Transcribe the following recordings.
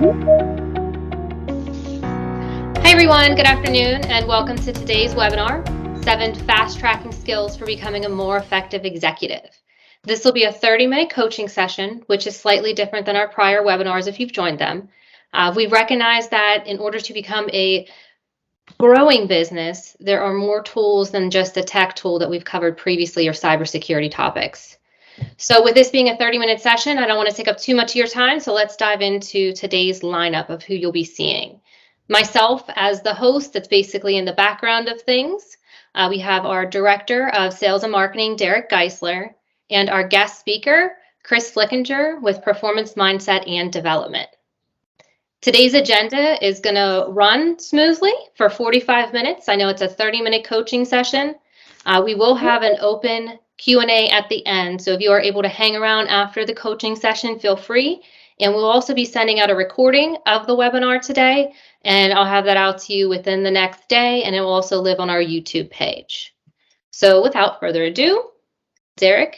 Hi everyone, good afternoon, and welcome to today's webinar, 7 Fast-Tracking Skills for Becoming a More Effective Executive. This will be a 30-minute coaching session, which is slightly different than our prior webinars if you've joined them. We recognize that in order to become a growing business, there are more tools than just the tech tool that we've covered previously or cybersecurity topics. So with this being a 30-minute session, I don't want to take up too much of your time, so let's dive into today's lineup of who you'll be seeing. Myself as the host, that's basically in the background of things. We have our Director of Sales and Marketing, Derek Geisler, and our guest speaker, Chris Flickinger, with Performance Mindset and Development. Today's agenda is going to run smoothly for 45 minutes. I know it's a 30-minute coaching session. We will have an open Q&A at the end, so if you are able to hang around after the coaching session, feel free. And we'll also be sending out a recording of the webinar today, and I'll have that out to you within the next day, and it will also live on our YouTube page. So without further ado, Derek.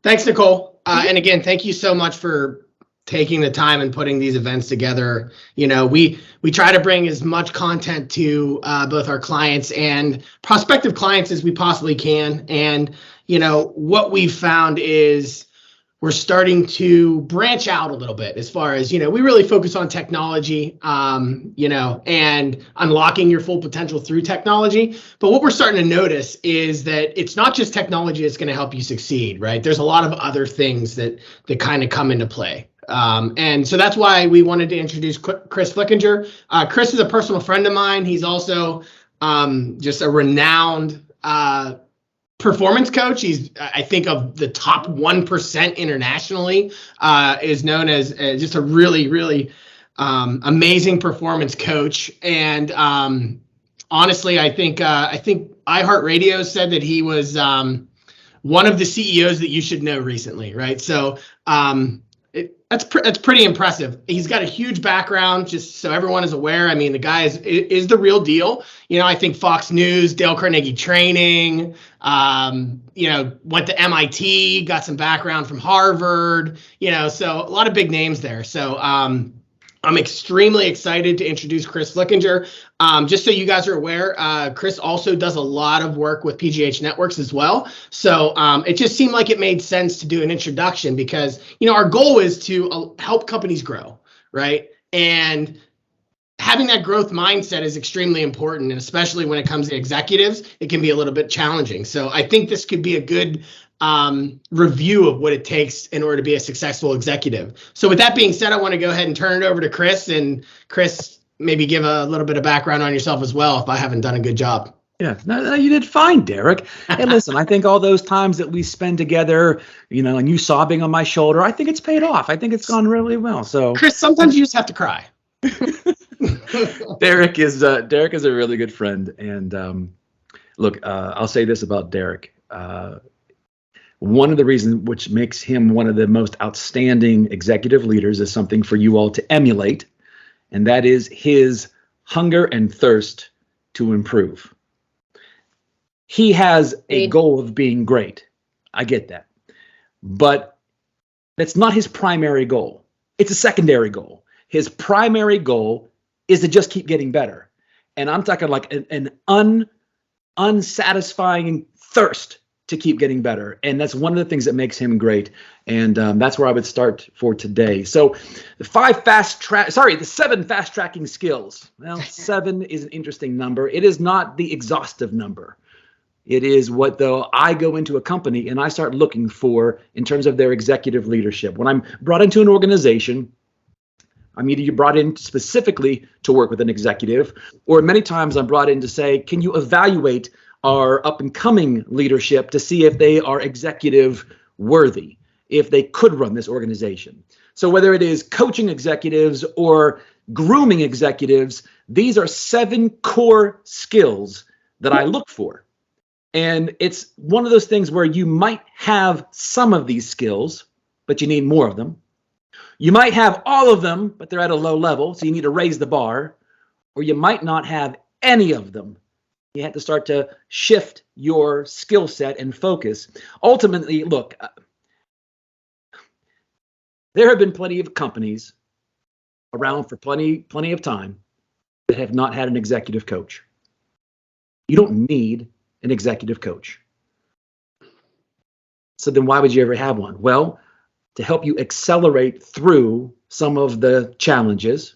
Thanks, Nicole. And again, thank you so much for taking the time and putting these events together. You know, we try to bring as much content to both our clients and prospective clients as we possibly can. And, you know, what we've found is we're starting to branch out a little bit as far as, you know, we really focus on technology, you know, and unlocking your full potential through technology. But what we're starting to notice is that it's not just technology that's going to help you succeed, right? There's a lot of other things that kind of come into play. And so that's why we wanted to introduce Chris Flickinger. Chris is a personal friend of mine. He's also just a renowned performance coach. He's, I think, of the top 1% internationally, is known as just a really, really amazing performance coach. And honestly, I think iHeartRadio said that he was one of the CEOs that you should know recently, right? So that's pretty impressive. He's got a huge background, just so everyone is aware. I mean, the guy is the real deal. You know, I think Fox News, Dale Carnegie training, you know, went to MIT, got some background from Harvard, you know, so a lot of big names there. So I'm extremely excited to introduce Chris Flickinger. Just so you guys are aware, Chris also does a lot of work with PGH Networks as well. So it just seemed like it made sense to do an introduction because, you know, our goal is to help companies grow, right? And having that growth mindset is extremely important, and especially when it comes to executives, it can be a little bit challenging. So I think this could be a good review of what it takes in order to be a successful executive. So with that being said, I want to go ahead and turn it over to Chris, and Chris, maybe give a little bit of background on yourself as well if I haven't done a good job. Yeah, no, you did fine, Derek. Hey, listen, I think all those times that we spend together, you know, and you sobbing on my shoulder, I think it's paid off. I think it's gone really well. So, Chris, sometimes you just have to cry. Derek is a really good friend, and look, I'll say this about Derek. One of the reasons which makes him one of the most outstanding executive leaders is something for you all to emulate, and that is his hunger and thirst to improve. He has a goal of being great. I get that. But that's not his primary goal. It's a secondary goal. His primary goal is to just keep getting better. And I'm talking like an unsatisfying thirst to keep getting better. And that's one of the things that makes him great. And that's where I would start for today. So the 7 fast tracking skills. Well, 7 is an interesting number. It is not the exhaustive number. It is what, though, I go into a company and I start looking for in terms of their executive leadership. When I'm brought into an organization, I'm either brought in specifically to work with an executive, or many times I'm brought in to say, can you evaluate our up-and-coming leadership to see if they are executive worthy, if they could run this organization. So whether it is coaching executives or grooming executives, these are 7 core skills that I look for. And it's one of those things where you might have some of these skills, but you need more of them. You might have all of them, but they're at a low level, so you need to raise the bar. Or you might not have any of them. You have to start to shift your skill set and focus. Ultimately, look, there have been plenty of companies around for plenty of time that have not had an executive coach. You don't need an executive coach. So then why would you ever have one? Well, to help you accelerate through some of the challenges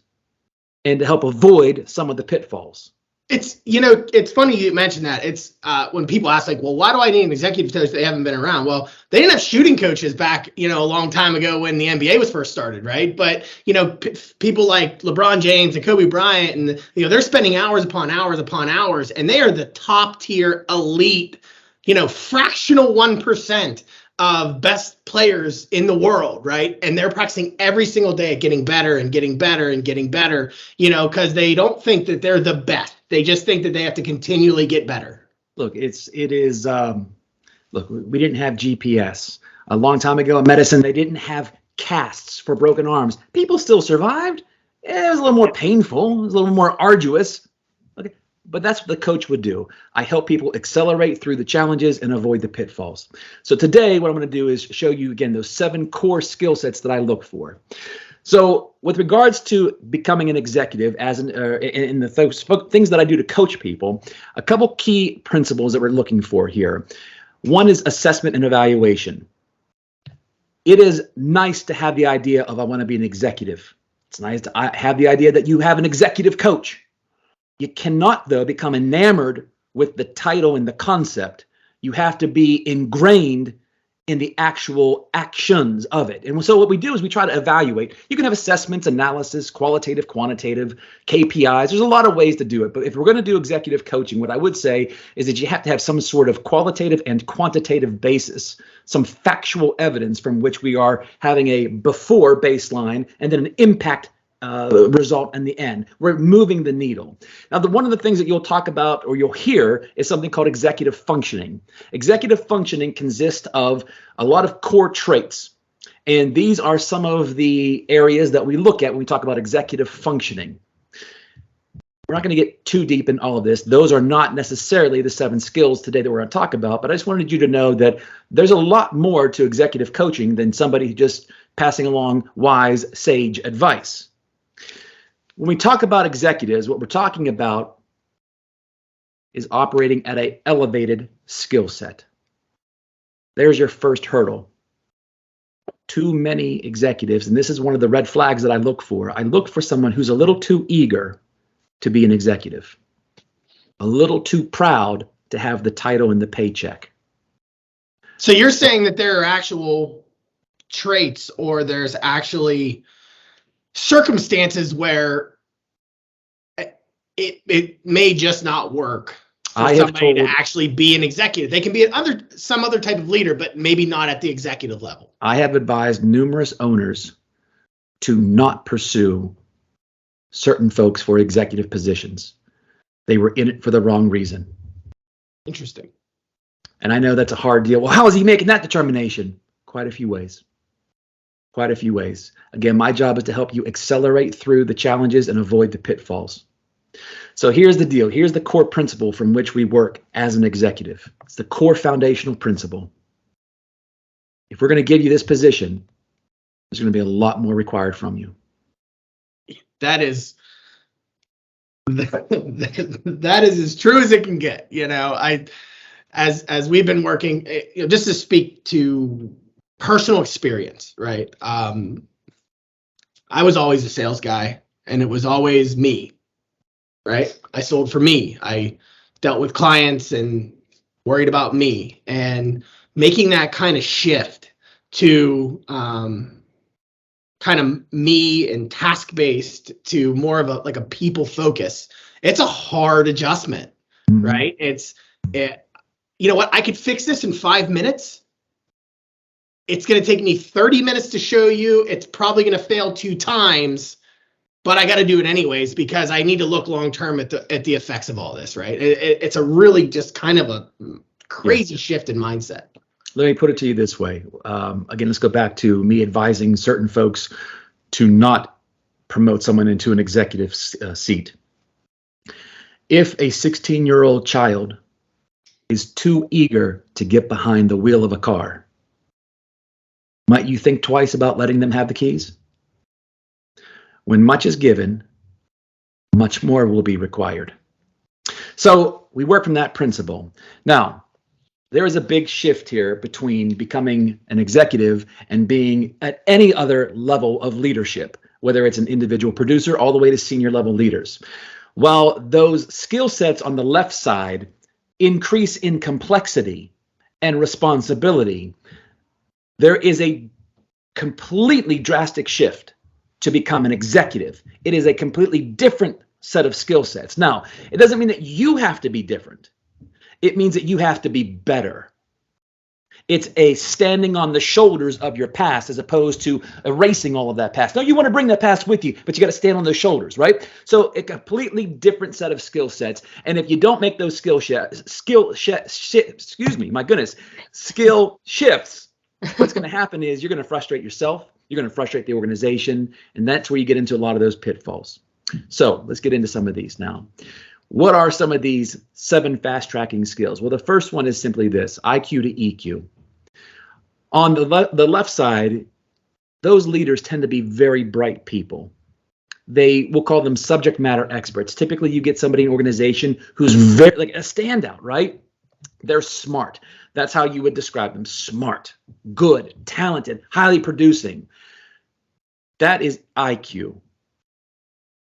and to help avoid some of the pitfalls. It's funny you mentioned that. It's when people ask like, well, why do I need an executive coach? They haven't been around. Well, they didn't have shooting coaches back, a long time ago when the NBA was first started, right? But, people like LeBron James and Kobe Bryant, and, they're spending hours upon hours upon hours, and they are the top tier elite, fractional 1% of best players in the world, right? And they're practicing every single day at getting better and getting better and getting better, because they don't think that they're the best. They just think that they have to continually get better. Look, we didn't have GPS. A long time ago in medicine, they didn't have casts for broken arms. People still survived. It was a little more painful. It was a little more arduous. Okay. But that's what the coach would do. I help people accelerate through the challenges and avoid the pitfalls. So today, what I'm going to do is show you, again, those 7 core skill sets that I look for. So with regards to becoming an executive, in the things that I do to coach people, a couple key principles that we're looking for here. One is assessment and evaluation. It is nice to have the idea of I want to be an executive. It's nice to have the idea that you have an executive coach. You cannot, though, become enamored with the title and the concept. You have to be ingrained in the actual actions of it. And so what we do is we try to evaluate. You can have assessments, analysis, qualitative, quantitative, KPIs. There's a lot of ways to do it. But if we're going to do executive coaching, what I would say is that you have to have some sort of qualitative and quantitative basis, some factual evidence from which we are having a before baseline and then an impact result in the end. We're moving the needle. Now, one of the things that you'll talk about or you'll hear is something called executive functioning. Executive functioning consists of a lot of core traits. And these are some of the areas that we look at when we talk about executive functioning. We're not going to get too deep in all of this. Those are not necessarily the 7 skills today that we're going to talk about, but I just wanted you to know that there's a lot more to executive coaching than somebody just passing along wise, sage advice. When we talk about executives, what we're talking about is operating at an elevated skill set. There's your first hurdle. Too many executives, and this is one of the red flags that I look for. I look for someone who's a little too eager to be an executive, a little too proud to have the title and the paycheck. So you're saying that there are actual traits or there's actually circumstances where it may just not work for somebody to actually be an executive. They can be some other type of leader, but maybe not at the executive level. I have advised numerous owners to not pursue certain folks for executive positions. They were in it for the wrong reason. Interesting. And I know that's a hard deal. Well, how is he making that determination? Quite a few ways. Quite a few ways. Again, my job is to help you accelerate through the challenges and avoid the pitfalls. So here's the deal. Here's the core principle from which we work as an executive. It's the core foundational principle. If we're going to give you this position, there's going to be a lot more required from you. That is as true as it can get. As we've been working, just to speak to personal experience, right? I was always a sales guy, and it was always me, right? I sold for me. I dealt with clients and worried about me, and making that kind of shift to kind of me and task-based to more of a people focus. It's a hard adjustment, right? You know what? I could fix this in 5 minutes. It's going to take me 30 minutes to show you. It's probably going to fail 2 times, but I got to do it anyways because I need to look long-term at the effects of all this, right? It's a really just kind of a crazy shift in mindset. Let me put it to you this way. Again, let's go back to me advising certain folks to not promote someone into an executive seat. If a 16-year-old child is too eager to get behind the wheel of a car, might you think twice about letting them have the keys? When much is given, much more will be required. So we work from that principle. Now, there is a big shift here between becoming an executive and being at any other level of leadership, whether it's an individual producer all the way to senior level leaders. While those skill sets on the left side increase in complexity and responsibility, there is a completely drastic shift to become an executive. It is a completely different set of skill sets. Now, it doesn't mean that you have to be different. It means that you have to be better. It's a standing on the shoulders of your past as opposed to erasing all of that past. No, you want to bring that past with you, but you got to stand on those shoulders, right? So a completely different set of skill sets. And if you don't make those skill shifts, what's going to happen is you're going to frustrate yourself. You're going to frustrate the organization. And that's where you get into a lot of those pitfalls. So let's get into some of these now. What are some of these 7 fast tracking skills? Well, the first one is simply this: IQ to EQ. On the left side, those leaders tend to be very bright people. We'll call them subject matter experts. Typically, you get somebody in an organization who's very like a standout, right? They're smart. That's how you would describe them: smart, good, talented, highly producing. That is IQ.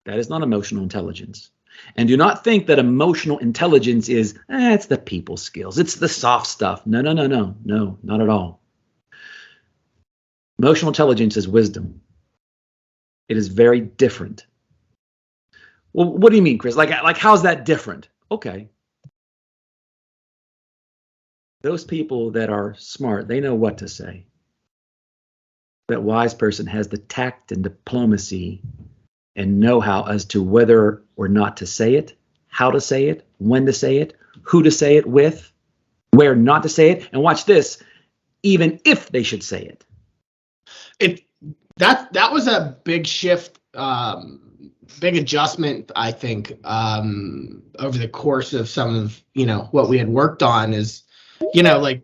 That is not emotional intelligence. And do not think that emotional intelligence is, it's the people skills. It's the soft stuff. No, not at all. Emotional intelligence is wisdom. It is very different. Well, what do you mean, Chris? Like how's that different? Okay. Those people that are smart, they know what to say. That wise person has the tact and diplomacy and know-how as to whether or not to say it, how to say it, when to say it, who to say it with, where not to say it, and watch this, even if they should say it. That was a big shift, big adjustment, I think, over the course of some of what we had worked on is, like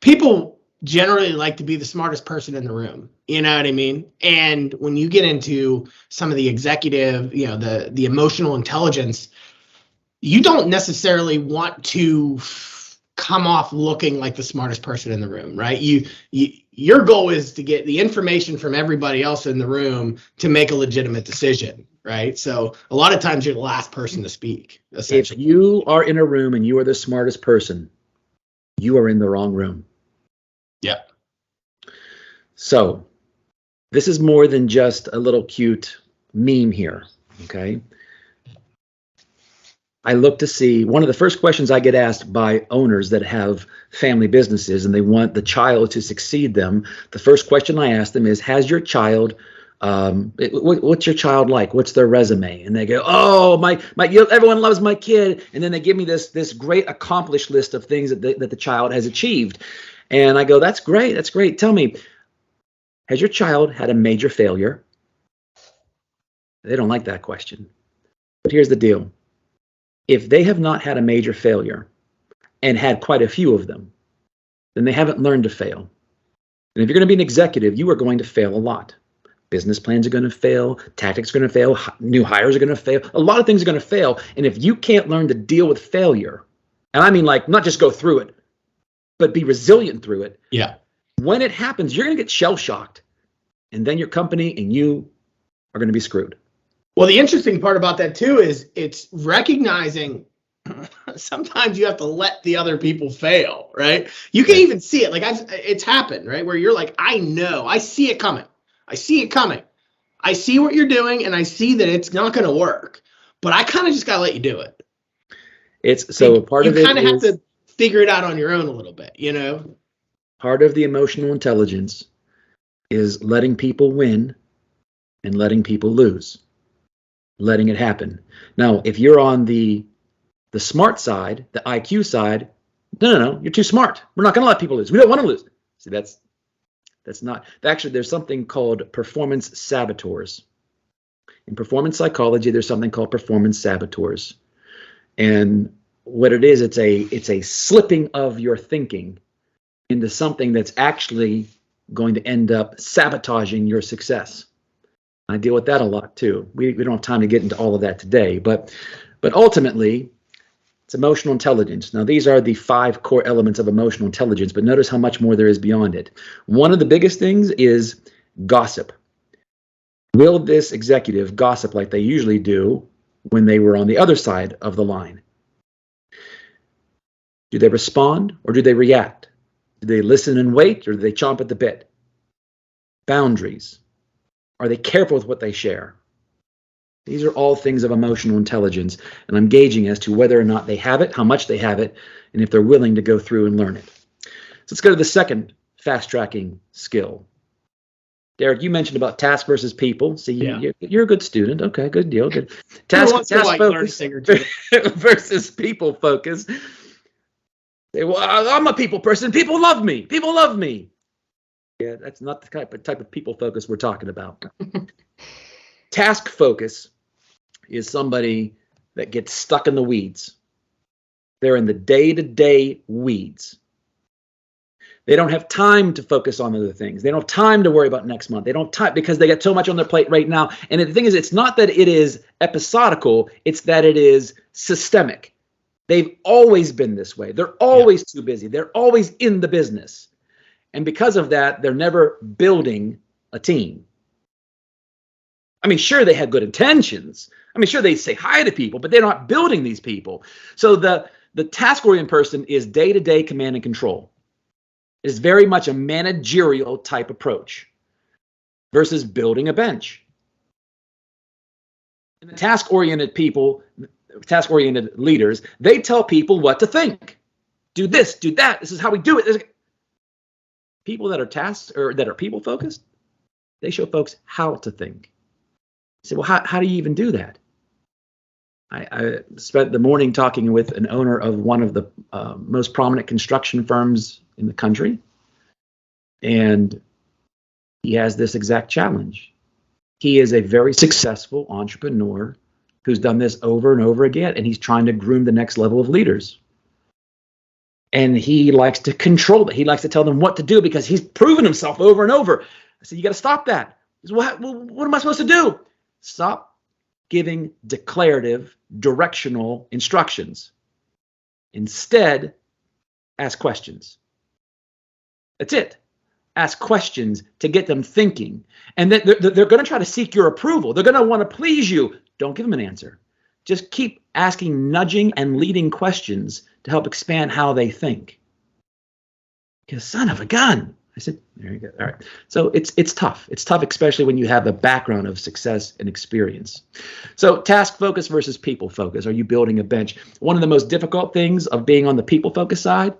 people generally like to be the smartest person in the room. You know what I mean? And when you get into some of the executive, the emotional intelligence, you don't necessarily want to come off looking like the smartest person in the room, right? Your goal is to get the information from everybody else in the room to make a legitimate decision, right? So a lot of times you're the last person to speak, essentially. If you are in a room and you are the smartest person, you are in the wrong room. Yeah. So this is more than just a little cute meme here, okay? I look to see, one of the first questions I get asked by owners that have family businesses and they want the child to succeed them, the first question I ask them is, has your child, what's your child like? What's their resume? And they go, oh, everyone loves my kid. And then they give me this great accomplished list of things that the child has achieved. And I go, that's great. Tell me, has your child had a major failure? They don't like that question. But here's the deal. If they have not had a major failure and had quite a few of them, then they haven't learned to fail. And if you're going to be an executive, you are going to fail a lot. Business plans are going to fail. Tactics are going to fail. New hires are going to fail. A lot of things are going to fail. And if you can't learn to deal with failure, and I mean like not just go through it, but be resilient through it. Yeah. When it happens, you're going to get shell-shocked. And then your company and you are going to be screwed. Well, the interesting part about that too is it's recognizing sometimes you have to let the other people fail, right? You can even see it. Like it's happened, right? Where you're like, I know, I see it coming. I see what you're doing and I see that it's not going to work, but I kind of just got to let you do it. Part of it you kind of have to figure it out on your own a little bit, Part of the emotional intelligence is letting people win and letting people lose, letting it happen. Now, if you're on the smart side, the IQ side, no, you're too smart. We're not going to let people lose. We don't want to lose. See, that's not, actually, there's something called performance saboteurs. In performance psychology, there's something called performance saboteurs. And what it is, it's a slipping of your thinking into something that's actually going to end up sabotaging your success. I deal with that a lot too. We don't have time to get into all of that today, but ultimately, it's emotional intelligence. Now, these are the 5 core elements of emotional intelligence, but notice how much more there is beyond it. One of the biggest things is gossip. Will this executive gossip like they usually do when they were on the other side of the line? Do they respond or do they react? Do they listen and wait or do they chomp at the bit? Boundaries. Are they careful with what they share? These are all things of emotional intelligence, and I'm gauging as to whether or not they have it, how much they have it, and if they're willing to go through and learn it. So let's go to the second fast-tracking skill. Derek, you mentioned about task versus people. See, you're a good student. Okay, good deal. Good. Task focus versus people focus. Say, well, I'm a people person. People love me. People love me. Yeah, that's not the type of people focus we're talking about. Task focus is somebody that gets stuck in the weeds. They're in the day-to-day weeds. They don't have time to focus on other things. They don't have time to worry about next month. They don't time because they got so much on their plate right now. And the thing is, it's not that it is episodical, it's that it is systemic. They've always been this way. They're always too busy. They're always in the business. And because of that, they're never building a team. I mean, sure, they have good intentions. I mean, sure, they say hi to people, but they're not building these people. So the task-oriented person is day-to-day command and control. It's very much a managerial type approach versus building a bench. And the task-oriented people, task-oriented leaders, they tell people what to think. Do this, do that. This is how we do it. People that are that are people-focused, they show folks how to think. You say, well, how do you even do that? I spent the morning talking with an owner of one of the most prominent construction firms in the country, and he has this exact challenge. He is a very successful entrepreneur who's done this over and over again, and he's trying to groom the next level of leaders. And he likes to control it. He likes to tell them what to do because he's proven himself over and over. I said, you got to stop that. He said, what am I supposed to do? Stop giving declarative, directional instructions. Instead, ask questions. That's it. Ask questions to get them thinking. And then they're going to try to seek your approval. They're going to want to please you. Don't give them an answer. Just keep asking, nudging, and leading questions to help expand how they think. Because son of a gun. I said, there you go. All right. So it's tough. It's tough, especially when you have a background of success and experience. So task focus versus people focus. Are you building a bench? One of the most difficult things of being on the people focus side,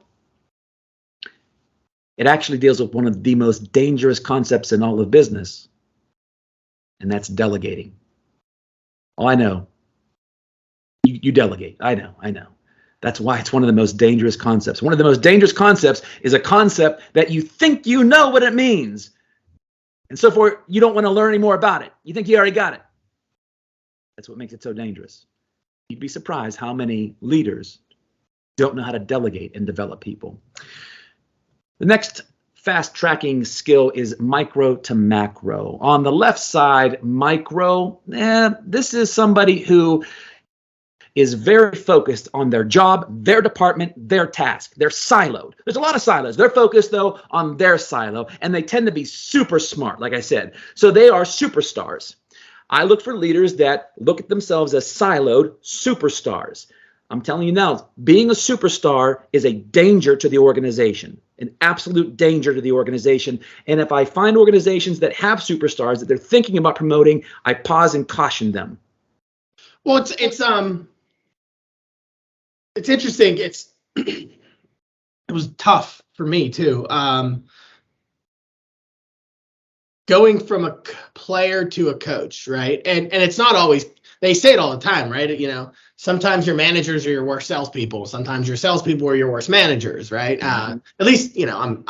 it actually deals with one of the most dangerous concepts in all of business, and that's delegating. Oh, I know. You delegate. I know. That's why it's one of the most dangerous concepts. One of the most dangerous concepts is a concept that you think you know what it means. And so forth, you don't want to learn any more about it. You think you already got it. That's what makes it so dangerous. You'd be surprised how many leaders don't know how to delegate and develop people. The next fast tracking skill is micro to macro. On the left side, micro, this is somebody who is very focused on their job, their department, their task. They're siloed. There's a lot of silos. They're focused, though, on their silo, and they tend to be super smart, like I said. So they are superstars. I look for leaders that look at themselves as siloed superstars. I'm telling you now, being a superstar is a danger to the organization, an absolute danger to the organization. And if I find organizations that have superstars that they're thinking about promoting, I pause and caution them. Well, it's interesting. It was tough for me too. Going from a player to a coach, right? And it's not always, they say it all the time, right? You know, sometimes your managers are your worst salespeople. Sometimes your salespeople are your worst managers, right? At least, you know,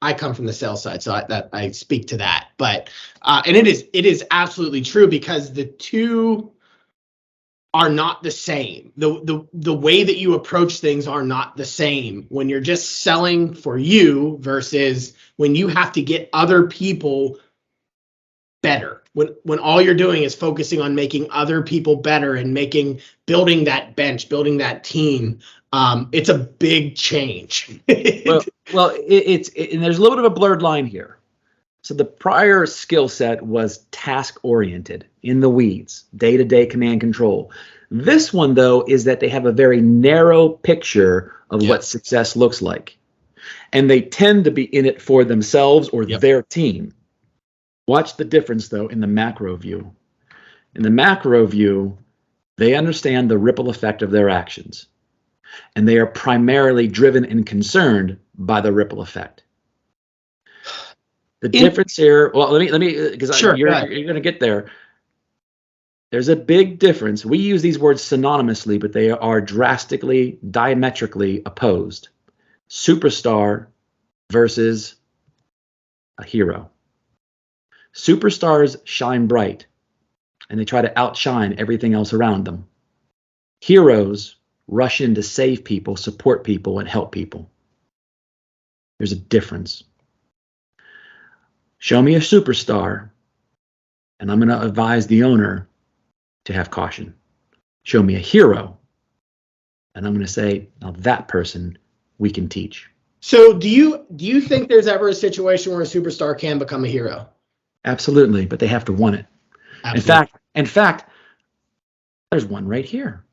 I come from the sales side, so I speak to that. But and it is absolutely true because the two are not the same. The way that you approach things are not the same when you're just selling for you versus when you have to get other people better. when all you're doing is focusing on making other people better and building that bench, building that team, it's a big change. It's and there's a little bit of a blurred line here. So the prior skill set was task oriented, in the weeds, day-to-day command control. This one, though, is that they have a very narrow picture of what success looks like. And they tend to be in it for themselves or their team. Watch the difference, though, in the macro view. In the macro view, they understand the ripple effect of their actions. And they are primarily driven and concerned by the ripple effect. The difference here, well, let me, because you're going to get there. There's a big difference. We use these words synonymously, but they are drastically, diametrically opposed. Superstar versus a hero. Superstars shine bright, and they try to outshine everything else around them. Heroes rush in to save people, support people, and help people. There's a difference. Show me a superstar, and I'm going to advise the owner to have caution. Show me a hero, and I'm going to say, now that person we can teach. So do you think there's ever a situation where a superstar can become a hero? Absolutely, but they have to want it. Absolutely. In fact, there's one right here.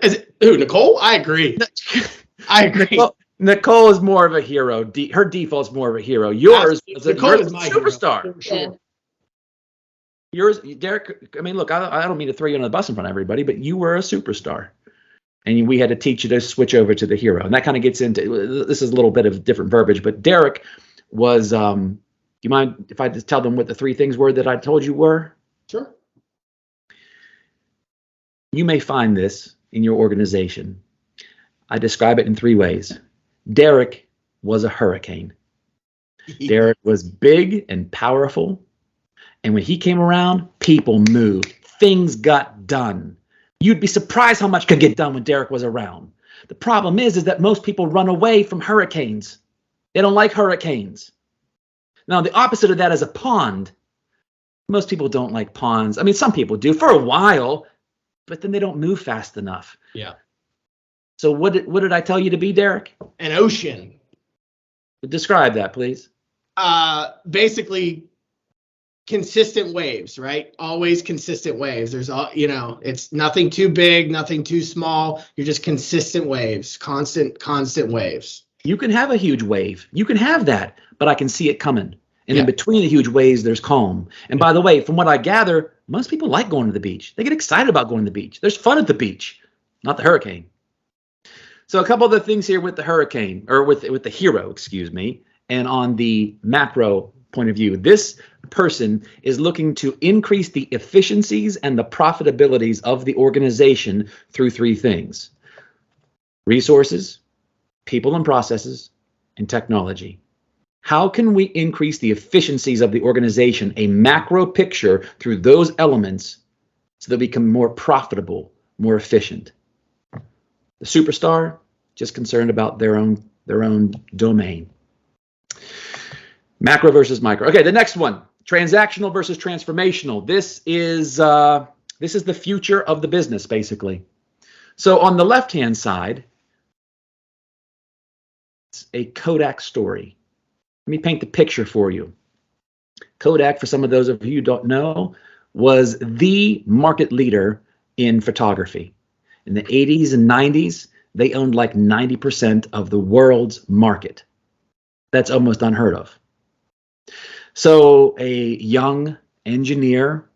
Is it, who, Nicole? I agree. I agree. Nicole is more of a hero. Her default's more of a hero. Yours is a superstar. Hero, for sure. Yours, Derek, I mean, look, I don't mean to throw you on the bus in front of everybody, but you were a superstar. And we had to teach you to switch over to the hero. And that kind of gets into, this is a little bit of different verbiage, but Derek was, do you mind if I just tell them what the three things were that I told you were? Sure. You may find this in your organization. I describe it in three ways. Derek was a hurricane. Derek was big and powerful. And when he came around, people moved. Things got done. You'd be surprised how much could get done when Derek was around. The problem is that most people run away from hurricanes. They don't like hurricanes. Now, the opposite of that is a pond. Most people don't like ponds. I mean, some people do for a while, but then they don't move fast enough. Yeah. So what did I tell you to be, Derek? An ocean. Describe that, please. Basically, consistent waves, right? Always consistent waves. There's it's nothing too big, nothing too small. You're just consistent waves, constant waves. You can have a huge wave. You can have that, but I can see it coming. And in between the huge waves, there's calm. And by the way, from what I gather, most people like going to the beach. They get excited about going to the beach. There's fun at the beach, not the hurricane. So a couple of the things here with the hurricane, or with the hero, excuse me, and on the macro point of view, this person is looking to increase the efficiencies and the profitabilities of the organization through three things: resources, people and processes, and technology. How can we increase the efficiencies of the organization, a macro picture through those elements, so that we become more profitable, more efficient? The superstar, just concerned about their own domain. Macro versus micro. Okay, the next one, transactional versus transformational. This is the future of the business, basically. So on the left-hand side, it's a Kodak story. Let me paint the picture for you. Kodak, for some of those of you who don't know, was the market leader in photography. In the 80s and 90s, they owned like 90% of the world's market. That's almost unheard of. So a young engineer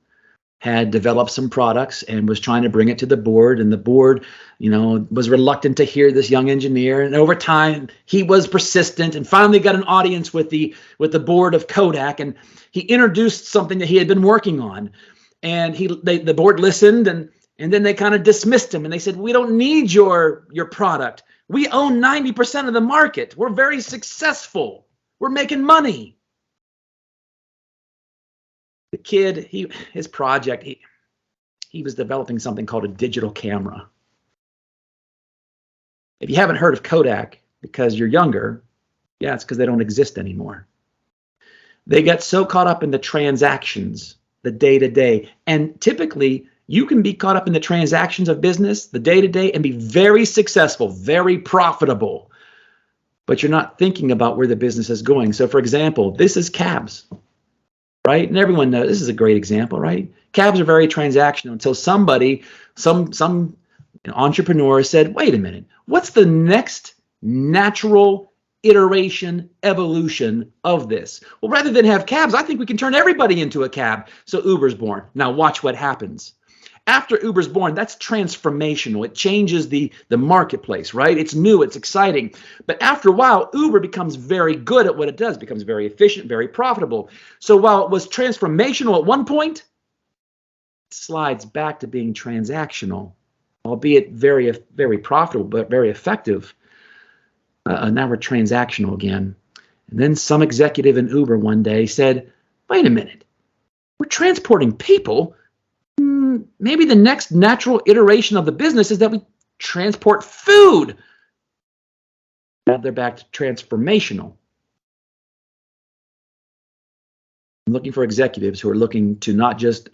had developed some products and was trying to bring it to the board, and the board, was reluctant to hear this young engineer. And over time, he was persistent and finally got an audience with the board of Kodak, and he introduced something that he had been working on. And the board listened, and then they kind of dismissed him, and they said, "We don't need your product. We own 90% of the market. We're very successful. We're making money." The kid, his project, he was developing something called a digital camera. If you haven't heard of Kodak because you're younger, it's because they don't exist anymore. They got so caught up in the transactions the day-to-day. And typically, you can be caught up in the transactions of business, the day-to-day, and be very successful, very profitable, but you're not thinking about where the business is going. So for example, this is cabs, right? And everyone knows this is a great example, right? Cabs are very transactional until somebody, some entrepreneur said, wait a minute, what's the next natural iteration, evolution of this? Well, rather than have cabs, I think we can turn everybody into a cab. So Uber's born. Now watch what happens. After Uber's born, that's transformational. It changes the marketplace, right? It's new, it's exciting. But after a while, Uber becomes very good at what it does, becomes very efficient, very profitable. So while it was transformational at one point, it slides back to being transactional, albeit very, very profitable, but very effective. Now we're transactional again. And then some executive in Uber one day said, wait a minute, we're transporting people. Maybe the next natural iteration of the business is that we transport food. Now they're back to transformational. I'm looking for executives who are looking to not just,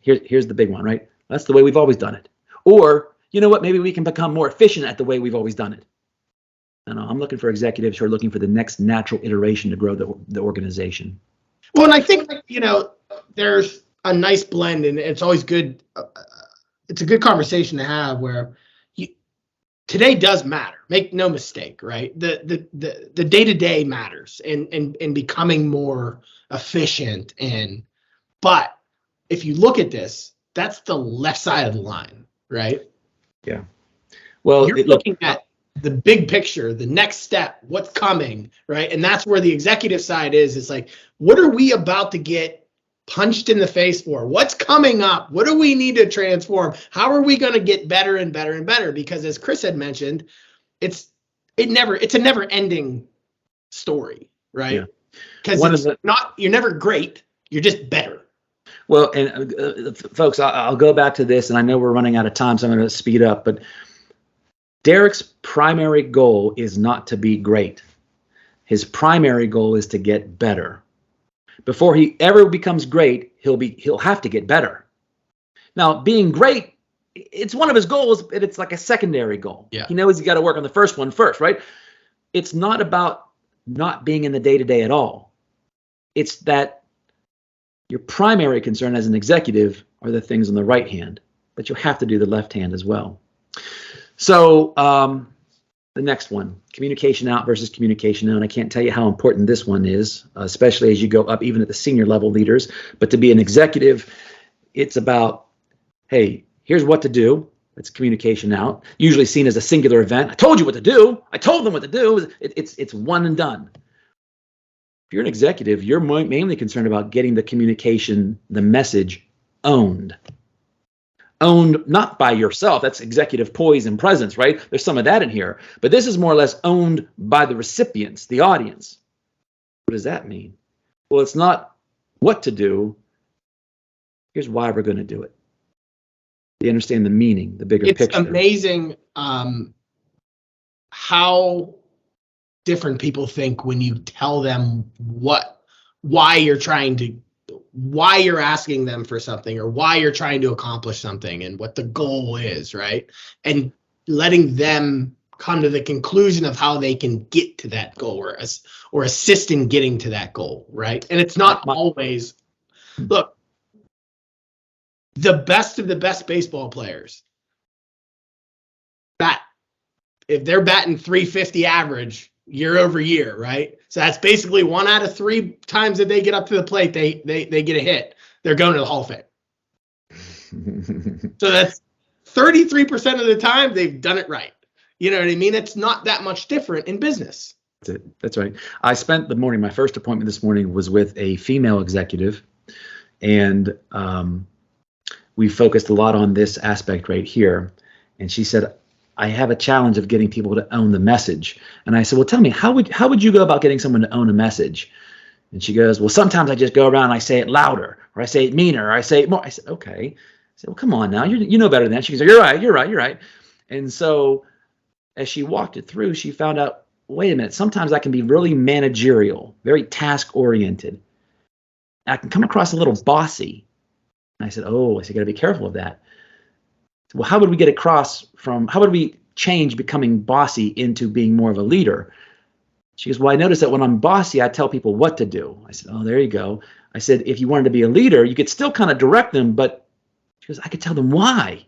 here's the big one, right? That's the way we've always done it. Or, you know what, maybe we can become more efficient at the way we've always done it. No, I'm looking for executives who are looking for the next natural iteration to grow the organization. Well, and I think, there's a nice blend, and it's always good. It's a good conversation to have where today does matter. Make no mistake, right? The day-to-day matters and becoming more efficient. But if you look at this, that's the left side of the line, right? Yeah. Well, you're looking at the big picture, the next step, what's coming, right? And that's where the executive side is. It's like, what are we about to get punched in the face for? What's coming up? What do we need to transform? How are we going to get better and better and better? Because as Chris had mentioned, it's a never ending story, right? Because you're never great. You're just better. Well, and folks, I'll go back to this, and I know we're running out of time, so I'm going to speed up. But Derek's primary goal is not to be great. His primary goal is to get better. Before he ever becomes great, he'll have to get better. Now, being great, it's one of his goals, but it's like a secondary goal. Yeah. He knows he's got to work on the first one first, right? It's not about not being in the day-to-day at all. It's that your primary concern as an executive are the things on the right hand, but you'll have to do the left hand as well. So the next one, communication out versus communication out. I can't tell you how important this one is, especially as you go up even at the senior level leaders. But to be an executive, it's about, hey, here's what to do. It's communication out, usually seen as a singular event. I told you what to do. I told them what to do. It's one and done. If you're an executive, you're mainly concerned about getting the communication, the message owned. Owned not by yourself. That's executive poise and presence, right? There's some of that in here. But this is more or less owned by the recipients, the audience. What does that mean? Well, it's not what to do. Here's why we're going to do it. You understand the meaning, the bigger picture. It's amazing how different people think when you tell them why you're asking them for something or why you're trying to accomplish something and what the goal is, right? And letting them come to the conclusion of how they can get to that goal or assist in getting to that goal, right? And it's not always, look, the best of the best baseball players if they're batting 350 average year over year, right? So that's basically 1 out of 3 times that they get up to the plate, they get a hit. They're going to the Hall of Fame. So that's 33% of the time they've done it right. You know what I mean? It's not that much different in business. That's right. I spent the morning, my first appointment this morning was with a female executive, and we focused a lot on this aspect right here. And she said, I have a challenge of getting people to own the message. And I said, well, tell me, how would you go about getting someone to own a message? And she goes, well, sometimes I just go around and I say it louder, or I say it meaner, or I say it more. I said, okay. I said, well, come on now, you know better than that. She goes, you're right. And so as she walked it through, she found out, wait a minute, sometimes I can be really managerial, very task oriented. I can come across a little bossy. And I said, oh, I said, you got to be careful of that. Well, how would we get across from, how would we change becoming bossy into being more of a leader? She goes, well, I noticed that when I'm bossy, I tell people what to do. I said, oh, there you go. I said, if you wanted to be a leader, you could still kind of direct them, but she goes, I could tell them why.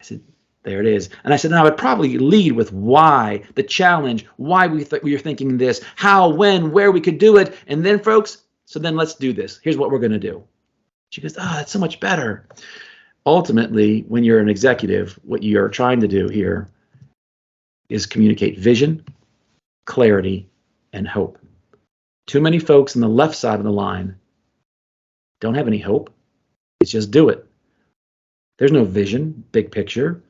I said, there it is. And I said, no, I would probably lead with why, the challenge, why we were thinking this, how, when, where we could do it. And then, folks, so then let's do this. Here's what we're going to do. She goes, oh, that's so much better. Ultimately, when you're an executive, what you're trying to do here is communicate vision, clarity, and hope. Too many folks on the left side of the line don't have any hope. It's just do it. There's no vision, big picture.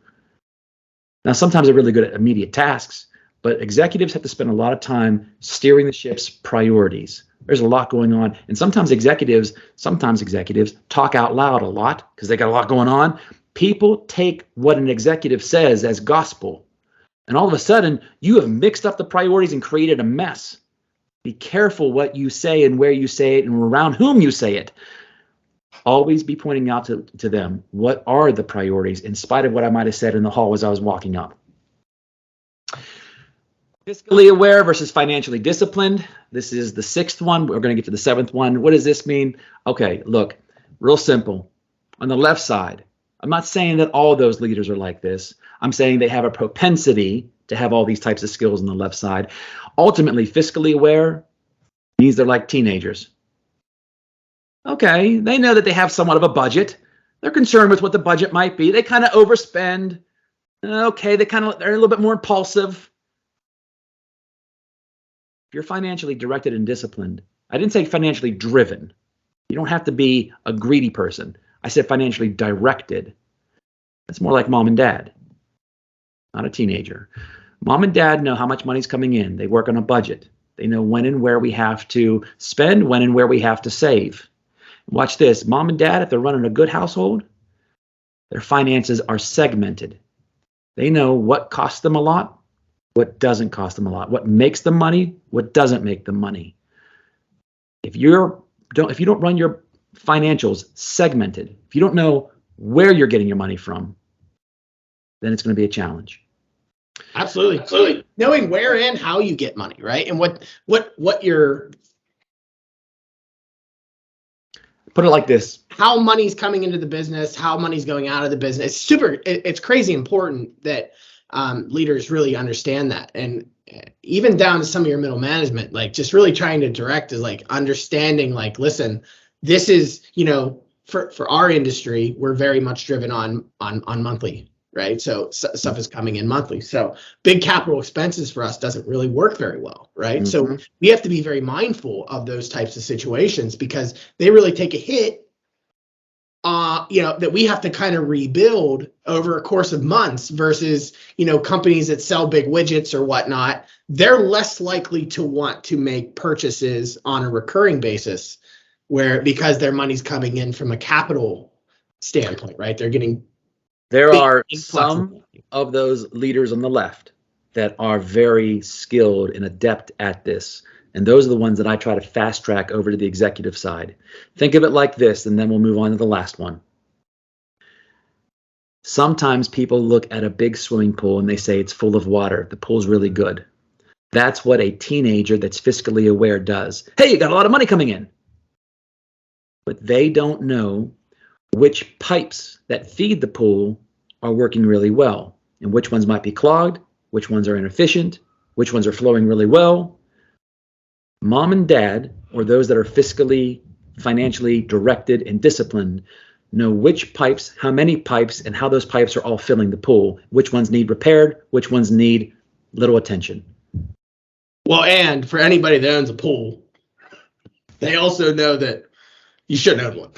Now, sometimes they're really good at immediate tasks, but executives have to spend a lot of time steering the ship's priorities. There's a lot going on. And sometimes executives talk out loud a lot because they got a lot going on. People take what an executive says as gospel. And all of a sudden, you have mixed up the priorities and created a mess. Be careful what you say and where you say it and around whom you say it. Always be pointing out to them, what are the priorities, in spite of what I might have said in the hall as I was walking up. Fiscally aware versus financially disciplined. This is the 6th one. We're going to get to the 7th one. What does this mean? Okay, look, real simple. On the left side, I'm not saying that all of those leaders are like this. I'm saying they have a propensity to have all these types of skills on the left side. Ultimately, fiscally aware means they're like teenagers. Okay, they know that they have somewhat of a budget. They're concerned with what the budget might be. They kind of overspend. Okay, they're a little bit more impulsive. If you're financially directed and disciplined, I didn't say financially driven. You don't have to be a greedy person. I said financially directed. That's more like mom and dad, not a teenager. Mom and dad know how much money's coming in. They work on a budget. They know when and where we have to spend, when and where we have to save. Watch this. Mom and dad, if they're running a good household, their finances are segmented. They know what costs them a lot, what doesn't cost them a lot, what makes them money, what doesn't make them money. If you don't run your financials segmented, if you don't know where you're getting your money from, then it's going to be a challenge. Absolutely. Knowing where and how you get money, right? And what you're, put it like this. How money's coming into the business, how money's going out of the business. It's crazy important that leaders really understand that. And even down to some of your middle management, like just really trying to direct is like understanding, like, listen, this is, for our industry, we're very much driven on monthly, right? So stuff is coming in monthly. So big capital expenses for us doesn't really work very well, right? Mm-hmm. So we have to be very mindful of those types of situations because they really take a hit, that we have to kind of rebuild over a course of months versus, companies that sell big widgets or whatnot. They're less likely to want to make purchases on a recurring basis because their money's coming in from a capital standpoint, right? There are some of those leaders on the left that are very skilled and adept at this. And those are the ones that I try to fast track over to the executive side. Think of it like this, and then we'll move on to the last one. Sometimes people look at a big swimming pool and they say it's full of water. The pool's really good. That's what a teenager that's fiscally aware does. Hey, you got a lot of money coming in. But they don't know which pipes that feed the pool are working really well, and which ones might be clogged, which ones are inefficient, which ones are flowing really well. Mom and dad, or those that are fiscally, financially directed and disciplined, know which pipes, how many pipes, and how those pipes are all filling the pool, which ones need repaired, which ones need little attention. Well, and for anybody that owns a pool, they also know that you shouldn't own one.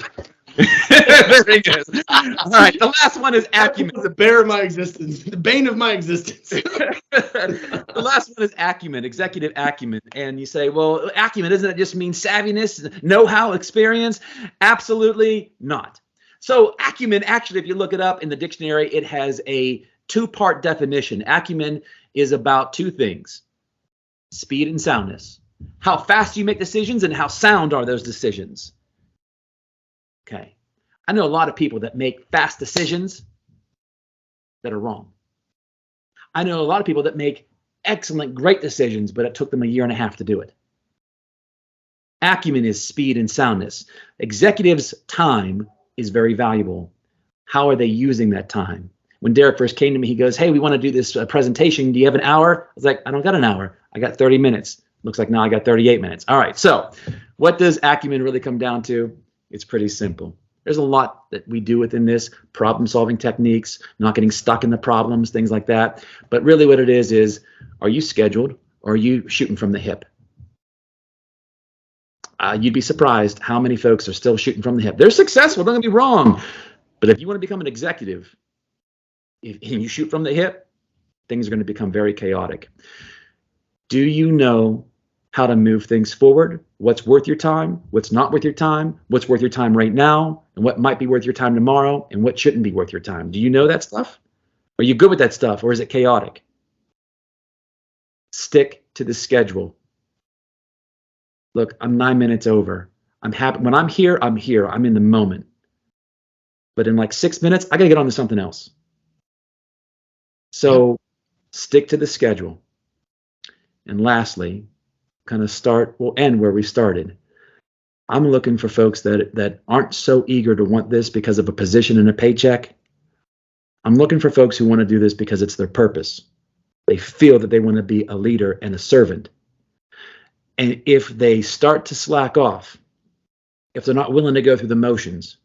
Very good. All right, the last one is acumen. The bear of my existence, the bane of my existence. The last one is acumen, executive acumen. And you say, well, acumen, doesn't it just mean savviness, know-how, experience? Absolutely not. So acumen, actually, if you look it up in the dictionary, it has a 2-part definition. Acumen is about 2 things: speed and soundness. How fast you make decisions and how sound are those decisions. Okay. I know a lot of people that make fast decisions that are wrong. I know a lot of people that make excellent, great decisions, but it took them a year and a half to do it. Acumen is speed and soundness. Executives' time is very valuable. How are they using that time? When Derek first came to me, he goes, hey, we want to do this presentation. Do you have an hour? I was like, I don't got an hour. I got 30 minutes. Looks like now I got 38 minutes. All right. So what does acumen really come down to? It's pretty simple. There's a lot that we do within this, problem solving techniques, not getting stuck in the problems, things like that. But really what it is are you scheduled or are you shooting from the hip? You'd be surprised how many folks are still shooting from the hip. They're successful, don't get me wrong. But if you want to become an executive, if you shoot from the hip, things are going to become very chaotic. Do you know how to move things forward? What's worth your time? What's not worth your time? What's worth your time right now? And what might be worth your time tomorrow? And what shouldn't be worth your time? Do you know that stuff? Are you good with that stuff? Or is it chaotic? Stick to the schedule. Look, I'm 9 minutes over. I'm happy. When I'm here, I'm here. I'm in the moment. But in like 6 minutes, I got to get on to something else. So stick to the schedule. And lastly, we'll end where we started. I'm looking for folks that aren't so eager to want this because of a position and a paycheck. I'm looking for folks who want to do this because it's their purpose. They feel that they want to be a leader and a servant. And if they start to slack off, if they're not willing to go through the motions,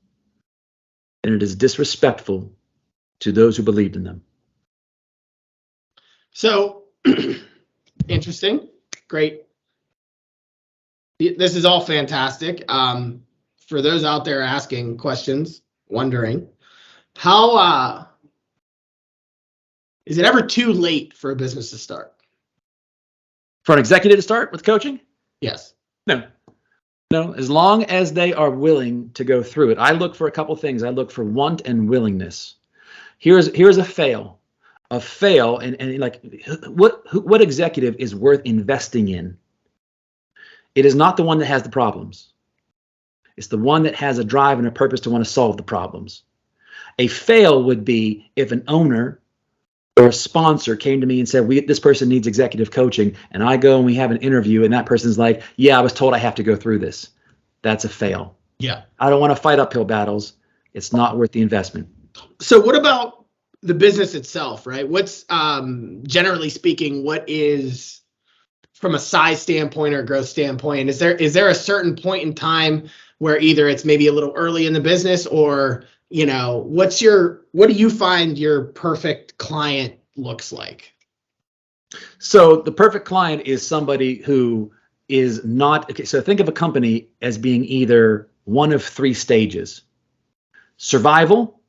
then it is disrespectful to those who believed in them. So interesting. Great. This is all fantastic. For those out there asking questions, wondering, how is it ever too late for a business to start? For an executive to start with coaching? Yes. No, as long as they are willing to go through it. I look for a couple things. I look for want and willingness. Here's a fail. A fail, and like what executive is worth investing in? It is not the one that has the problems. It's the one that has a drive and a purpose to want to solve the problems. A fail would be if an owner or a sponsor came to me and said, this person needs executive coaching, and I go and we have an interview and that person's like, yeah, I was told I have to go through this. That's a fail. Yeah. I don't want to fight uphill battles. It's not worth the investment. So what about the business itself, right? What's generally speaking, what is, from a size standpoint or growth standpoint, is there a certain point in time where either it's maybe a little early in the business, or what do you find your perfect client looks like? So the perfect client is somebody who is not, okay, so think of a company as being either one of three stages: survival,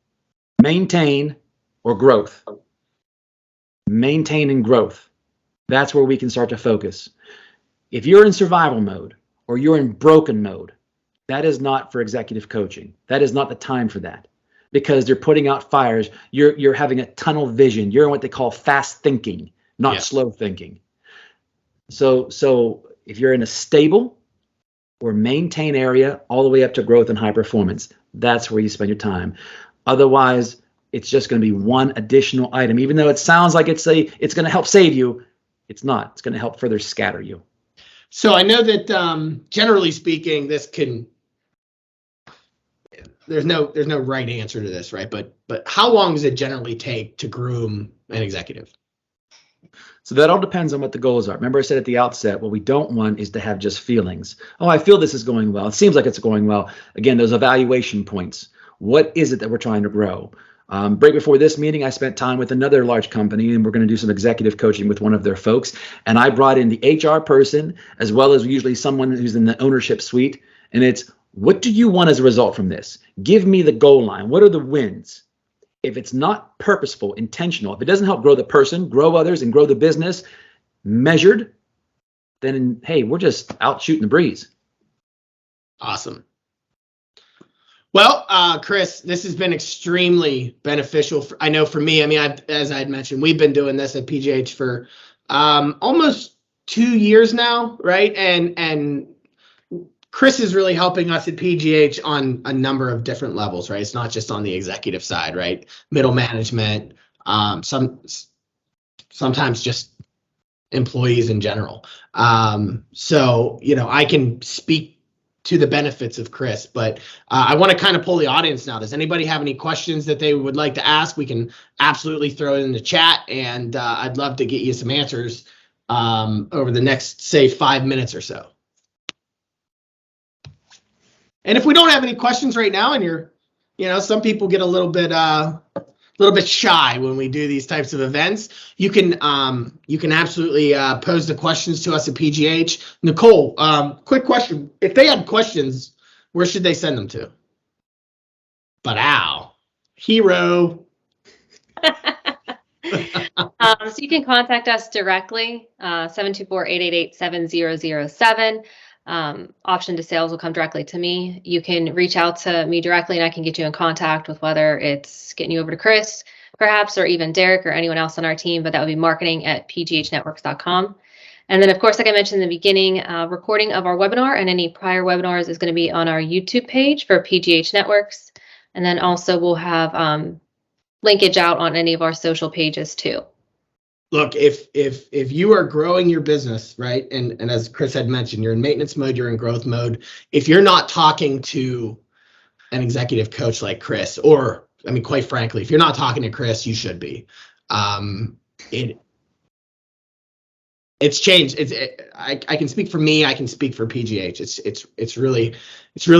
maintain, or growth. Maintain and growth. That's where we can start to focus. If you're in survival mode or you're in broken mode, that is not for executive coaching. That is not the time for that, because they're putting out fires. You're having a tunnel vision. You're in what they call fast thinking, not slow thinking. So if you're in a stable or maintain area all the way up to growth and high performance, that's where you spend your time. Otherwise, it's just going to be one additional item. Even though it sounds like it's going to help save you, it's not. It's going to help further scatter you. So I know that generally speaking, there's no right answer to this, right? But how long does it generally take to groom an executive? So that all depends on what the goals are. Remember I said at the outset, what we don't want is to have just feelings. Oh, I feel this is going well. It seems like it's going well. Again, those evaluation points. What is it that we're trying to grow? Right before this meeting, I spent time with another large company, and we're going to do some executive coaching with one of their folks. And I brought in the HR person, as well as usually someone who's in the ownership suite. And it's, what do you want as a result from this? Give me the goal line. What are the wins? If it's not purposeful, intentional, if it doesn't help grow the person, grow others, and grow the business, measured, then, hey, we're just out shooting the breeze. Awesome. Well, Chris, this has been extremely beneficial. I know for me, I mean, as I had mentioned, we've been doing this at PGH for almost 2 years now, right? And Chris is really helping us at PGH on a number of different levels, right? It's not just on the executive side, right? Middle management, sometimes just employees in general. So, I can speak to the benefits of Chris, but I want to kind of pull the audience now. Does anybody have any questions that they would like to ask? We can absolutely throw it in the chat, and I'd love to get you some answers over the next, say, 5 minutes or so. And if we don't have any questions right now, and some people get a little bit shy when we do these types of events, you can absolutely pose the questions to us at PGH. Nicole, quick question: if they had questions, where should they send them to? Hero. So you can contact us directly, 724-888-7007. Option to sales will come directly to me. You can reach out to me directly and I can get you in contact with whether it's getting you over to Chris, perhaps, or even Derek or anyone else on our team, but that would be marketing@pghnetworks.com. And then, of course, like I mentioned in the beginning, recording of our webinar and any prior webinars is going to be on our YouTube page for PGH Networks. And then also we'll have linkage out on any of our social pages too. Look, if you are growing your business, right, and as Chris had mentioned, you're in maintenance mode, you're in growth mode. If you're not talking to an executive coach like Chris, or quite frankly, if you're not talking to Chris, you should be. It's changed. I can speak for me. I can speak for PGH. It's really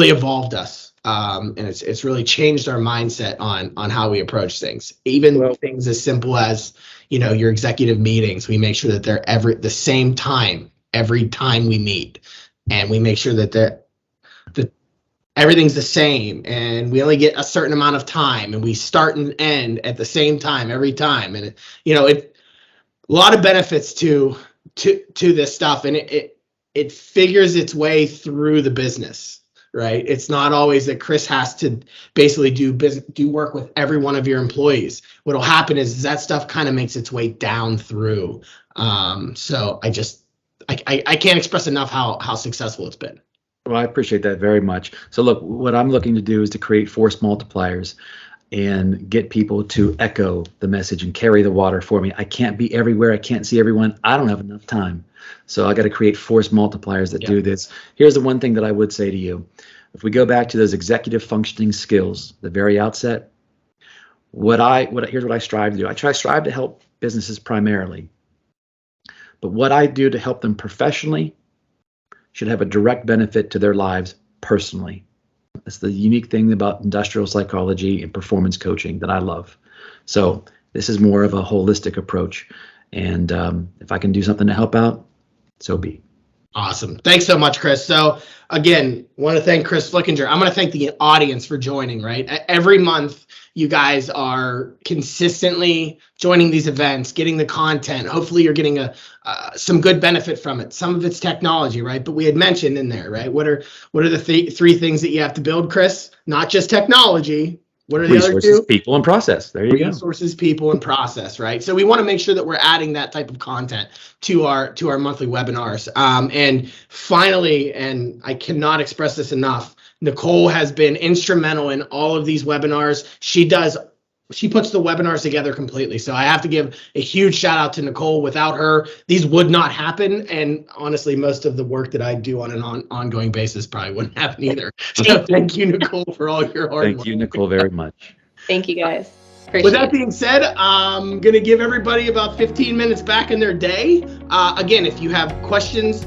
evolved us, and it's really changed our mindset on how we approach things. Even things as simple as your executive meetings. We make sure that they're the same time every time we meet, and we make sure that everything's the same, and we only get a certain amount of time, and we start and end at the same time every time. And a lot of benefits to this stuff, and it figures its way through the business, right? It's not always that Chris has to basically do work with every one of your employees. What'll happen is that stuff kind of makes its way down through. So I can't express enough how successful it's been. Well, I appreciate that very much. So look, what I'm looking to do is to create force multipliers and get people to echo the message and carry the water for me. I can't be everywhere. I can't see everyone. I don't have enough time. So I got to create force multipliers that do this. Here's the one thing that I would say to you. If we go back to those executive functioning skills, the very outset, here's what I strive to do. I strive to help businesses primarily. But what I do to help them professionally should have a direct benefit to their lives personally. That's the unique thing about industrial psychology and performance coaching that I love. So this is more of a holistic approach. And if I can do something to help out, so be. Awesome. Thanks so much, Chris. So again, want to thank Chris Flickinger. I'm going to thank the audience for joining, right? Every month, you guys are consistently joining these events, getting the content. Hopefully you're getting some good benefit from it. Some of it's technology, right? But we had mentioned in there, right? What are the three things that you have to build, Chris? Not just technology. What are the other two? People, and process. There you go. Resources, people, and process, right? So we want to make sure that we're adding that type of content to our monthly webinars. And finally, and I cannot express this enough, Nicole has been instrumental in all of these webinars. She puts the webinars together completely. So I have to give a huge shout out to Nicole. Without her, these would not happen. And honestly, most of the work that I do on an ongoing basis probably wouldn't happen either. So thank you, Nicole, for all your hard work. Thank you, Nicole, very much. Thank you, guys. With that being said, I'm going to give everybody about 15 minutes back in their day. Again, if you have questions,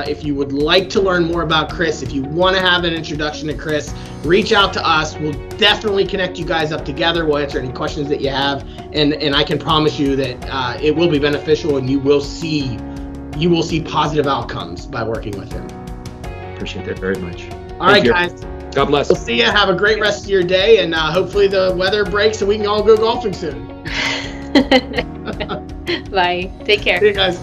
if you would like to learn more about Chris, if you want to have an introduction to Chris, reach out to us. We'll definitely connect you guys up together. We'll answer any questions that you have. And I can promise you that it will be beneficial, and you will see positive outcomes by working with him. Appreciate that very much. All right, guys. God bless. We'll see you. Have a great rest of your day, and hopefully the weather breaks and we can all go golfing soon. Bye. Take care. See you guys.